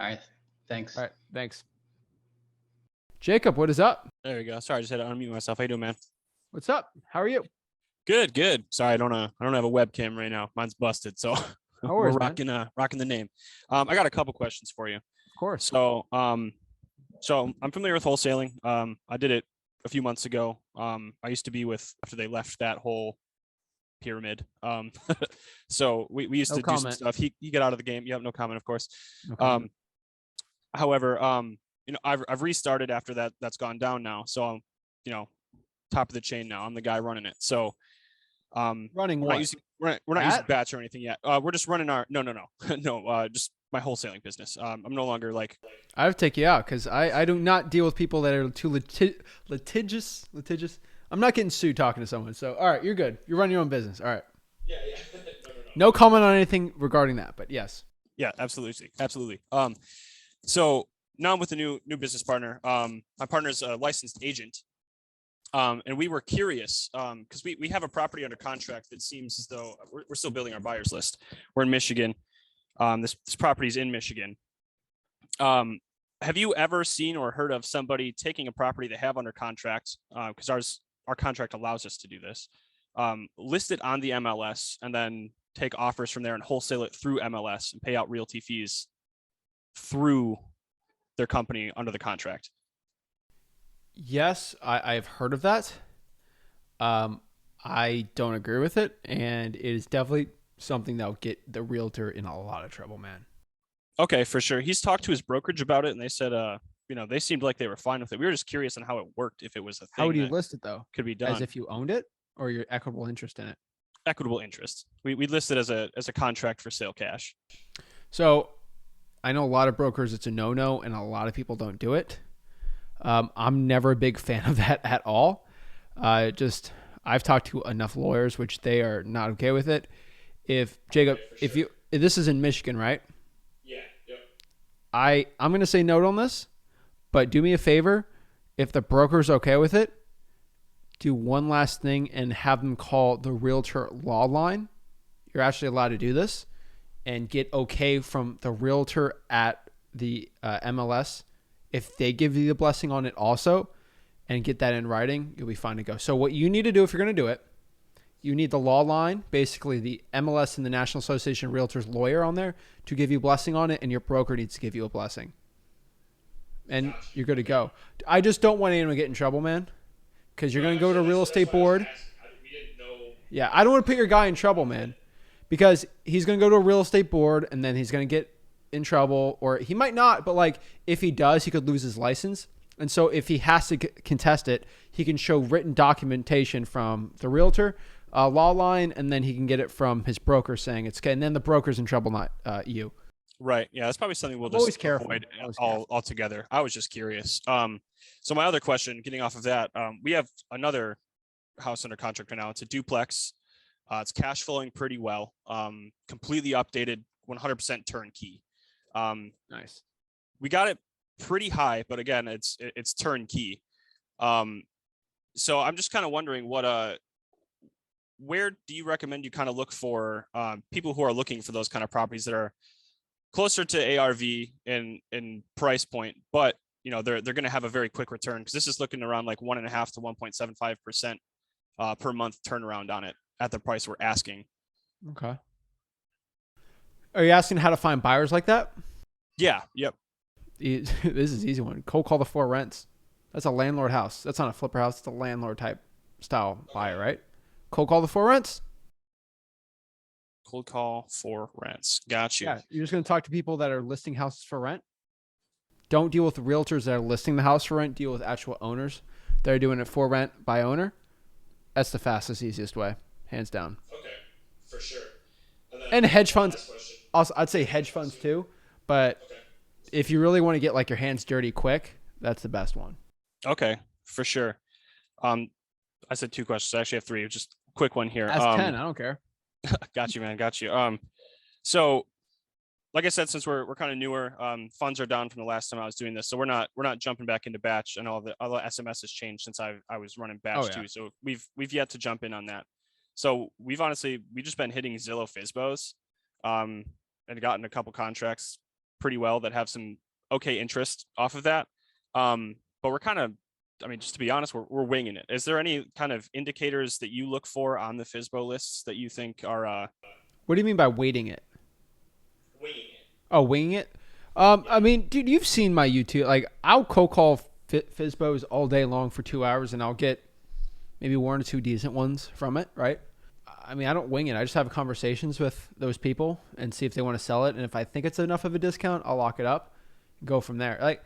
All right. Thanks. All right. Thanks. Jacob, what is up? There we go. Sorry, I just had to unmute myself. How you doing, man? What's up? How are you? Good, good. Sorry, I don't have a webcam right now. Mine's busted, so No we're worries, man. rocking the name. I got a couple questions for you. Of course. So I'm familiar with wholesaling. I did it a few months ago. I used to be with after they left that whole pyramid. So we used No to do some comment. stuff. He got out of the game. You have no comment, of course. No comment. However, I've restarted after that's gone down now. So I'm, top of the chain now. I'm the guy running it. So Running we're what? not using batch or anything yet. We're just running our no just my wholesaling business. I'm no longer like I have to take you out because I do not deal with people that are too litigious. I'm not getting sued talking to someone. So, all right, you're good. You're running your own business. All right. yeah. No comment on anything regarding that, but yes. Yeah, absolutely. So now I'm with a new business partner. My partner's a licensed agent. And we were curious because we have a property under contract that seems as though we're still building our buyers list. We're in Michigan. This property is in Michigan. Have you ever seen or heard of somebody taking a property they have under contract? Because our contract allows us to do this. List it on the MLS and then take offers from there and wholesale it through MLS and pay out realty fees through their company under the contract. Yes, I've heard of that. I don't agree with it, and it is definitely something that will get the realtor in a lot of trouble, man. Okay, for sure. He's talked to his brokerage about it, and they said, they seemed like they were fine with it. We were just curious on how it worked, if it was a thing. How would you that list it though? could be done As if you owned it, or your equitable interest in it? equitable interest. We listed as a contract for sale cash. So, I know a lot of brokers it's a no-no, and a lot of people don't do it. I'm never a big fan of that at all. I've talked to enough lawyers, which they are not okay with it. If Jacob, if this is in Michigan, right? Yeah. Yep. I'm going to say no on this, but do me a favor. If the broker's okay with it, do one last thing and have them call the realtor law line. You're actually allowed to do this and get okay from the realtor at the MLS. If they give you the blessing on it also and get that in writing, you'll be fine to go. So what you need to do if you're going to do it, you need the law line, basically the MLS and the National Association of Realtors lawyer on there to give you a blessing on it, and your broker needs to give you a blessing. And you're good to go. I just don't want anyone to get in trouble, man, because you're going to go to a real estate board. Yeah, I don't want to put your guy in trouble, man, because he's going to go to a real estate board, and then he's going to get in trouble, or he might not, but like if he does, he could lose his license. And so if he has to contest it, he can show written documentation from the realtor, law line, and then he can get it from his broker saying it's okay. And then the broker's in trouble, not you. Right. Yeah, that's probably something we'll Always just careful. avoid altogether. I was just curious. So my other question, getting off of that, we have another house under contract right now. It's a duplex. It's cash flowing pretty well. Completely updated, 100% turnkey. Nice. We got it pretty high, but again, it's turnkey. So I'm just kind of wondering where do you recommend you kind of look for people who are looking for those kind of properties that are closer to ARV in price point, but they're going to have a very quick return, because this is looking around like 1.5 to 1.75% per month turnaround on it at the price we're asking. Okay. Are you asking how to find buyers like that? Yeah. Yep. This is an easy one. Cold call the four rents. That's a landlord house. That's not a flipper house. It's a landlord type style buyer, right? Cold call the four rents. Cold call for rents. Got you. Yeah, you're just going to talk to people that are listing houses for rent. Don't deal with realtors that are listing the house for rent. Deal with actual owners that are doing it for rent by owner. That's the fastest, easiest way, hands down. Okay, for sure. And hedge funds. Also, I'd say hedge funds too. But if you really want to get like your hands dirty quick, that's the best one. Okay, for sure. I said 2 questions. I actually have 3. Just a quick one here. That's 10. I don't care. Got you, man. Got you. So like I said, since we're kind of newer, funds are down from the last time I was doing this. So we're not jumping back into batch, and all the SMS has changed since I was running batch too. So we've yet to jump in on that. So we've just been hitting Zillow Fizbos, and gotten a couple contracts pretty well that have some okay interest off of that. But we're kind of, I mean, just to be honest, we're winging it. Is there any kind of indicators that you look for on the FSBO lists that you think are What do you mean by waiting it? winging it? Oh, winging it. I mean, dude, you've seen my YouTube. Like, I'll cold call FSBOs all day long for 2 hours, and I'll get maybe one or two decent ones from it, right? I mean, I don't wing it. I just have conversations with those people and see if they want to sell it. And if I think it's enough of a discount, I'll lock it up, and go from there. Like,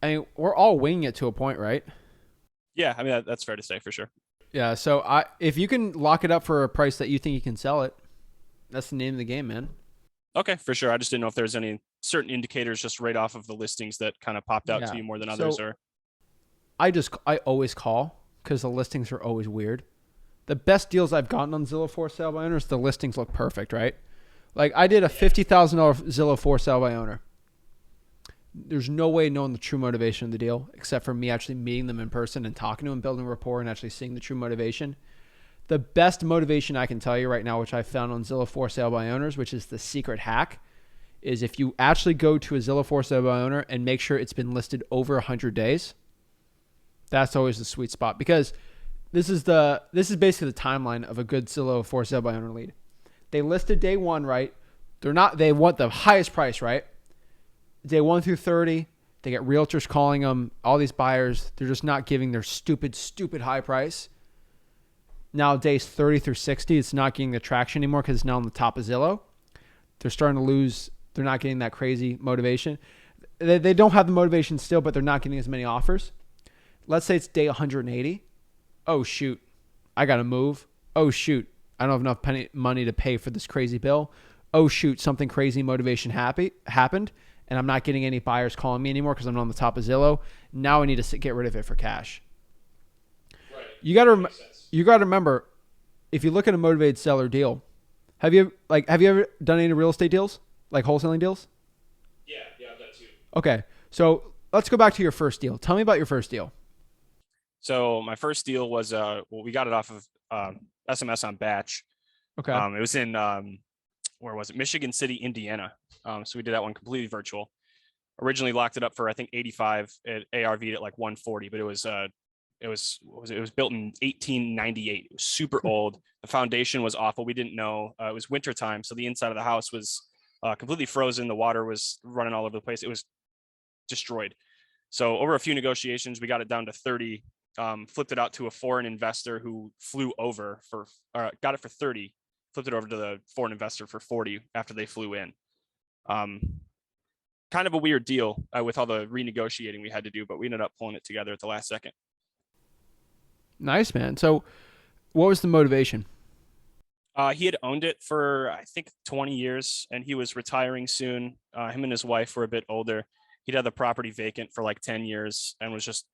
I mean, we're all winging it to a point, right? Yeah, I mean that's fair to say for sure. Yeah. So if you can lock it up for a price that you think you can sell it, that's the name of the game, man. Okay, for sure. I just didn't know if there's any certain indicators just right off of the listings that kind of popped out Yeah. to you more than others, So or I always call because the listings are always weird. The best deals I've gotten on Zillow for sale by owners, the listings look perfect, right? Like I did a $50,000 Zillow for sale by owner. There's no way knowing the true motivation of the deal except for me actually meeting them in person and talking to them, building rapport, and actually seeing the true motivation. The best motivation I can tell you right now, which I found on Zillow for sale by owners, which is the secret hack, is if you actually go to a Zillow for sale by owner and make sure it's been listed over 100 days. That's always the sweet spot because this is basically the timeline of a good Zillow for sale by owner lead. They listed day one, right? They want the highest price, right? Day 1 through 30, they get realtors calling them, all these buyers, they're just not giving their stupid high price. Now days 30 through 60, it's not getting the traction anymore because it's now on the top of Zillow. They're starting to lose. They're not getting that crazy motivation. They don't have the motivation still, but they're not getting as many offers. Let's say it's day 180. Oh, shoot. I got to move. Oh, shoot. I don't have enough money to pay for this crazy bill. Oh, shoot. Something crazy motivation happened, and I'm not getting any buyers calling me anymore because I'm on the top of Zillow. Now I need to get rid of it for cash. right. You got to remember, if you look at a motivated seller deal, have you ever done any real estate deals, like wholesaling deals? Yeah, I've done too. Okay, so let's go back to your first deal. Tell me about your first deal. So my first deal was we got it off of SMS on batch. Okay. It was in where was it? Michigan City, Indiana. So we did that one completely virtual. Originally locked it up for I think 85. It ARV'd at like 140, but it was built in 1898. It was super old. The foundation was awful. We didn't know. It was wintertime, so the inside of the house was completely frozen. The water was running all over the place. It was destroyed. So over a few negotiations, we got it down to 30. Flipped it out to a foreign investor who flew over got it for 30. Flipped it over to the foreign investor for 40 after they flew in. Kind of a weird deal with all the renegotiating we had to do, but we ended up pulling it together at the last second. Nice, man. So what was the motivation? He had owned it for, I think, 20 years, and he was retiring soon. Him and his wife were a bit older. He'd had the property vacant for like 10 years and was just,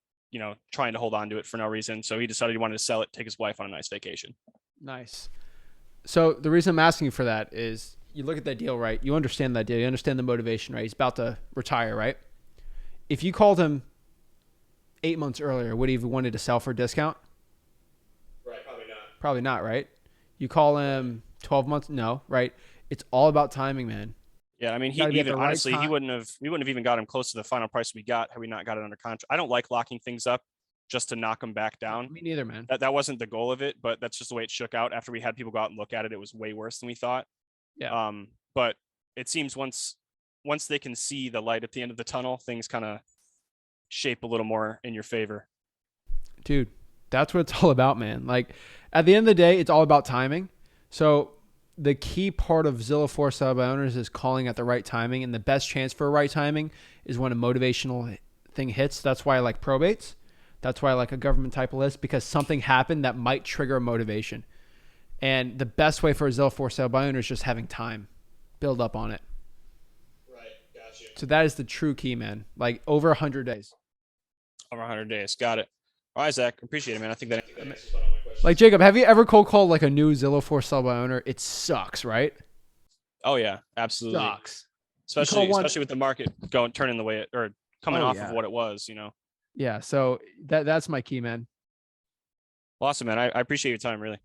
trying to hold on to it for no reason. So he decided he wanted to sell it, take his wife on a nice vacation. Nice. So the reason I'm asking you for that is you look at that deal, right? You understand that deal. You understand the motivation, right? He's about to retire, right? If you called him 8 months earlier, would he have wanted to sell for a discount? Right, probably not. Probably not, right? You call him 12 months? No, right? It's all about timing, man. Yeah, I mean, Gotta be at the right honestly, time. we wouldn't have even got him close to the final price we got had we not got it under contract. I don't like locking things up just to knock them back down. Me neither, man. That wasn't the goal of it, but that's just the way it shook out. After we had people go out and look at it, it was way worse than we thought. Yeah. But it seems once they can see the light at the end of the tunnel, things kind of shape a little more in your favor. Dude, that's what it's all about, man. Like at the end of the day, it's all about timing. So the key part of Zillow for sale by owners is calling at the right timing, and the best chance for right timing is when a motivational thing hits. That's why I like probates. That's why I like a government type of list, because something happened that might trigger a motivation. And the best way for a Zillow for sale by owner is just having time, build up on it. Right, gotcha. So that is the true key, man. Like over 100 days. Over 100 days, got it. All right, Zach, appreciate it, man. I think that answers all my questions. Like Jacob, have you ever cold called like a new Zillow for sale by owner? It sucks, right? Oh yeah, absolutely. Sucks. Especially with the market turning the way it or coming off yeah. of what it was, Yeah. So that's my key, man. Well, awesome, man. I appreciate your time, really.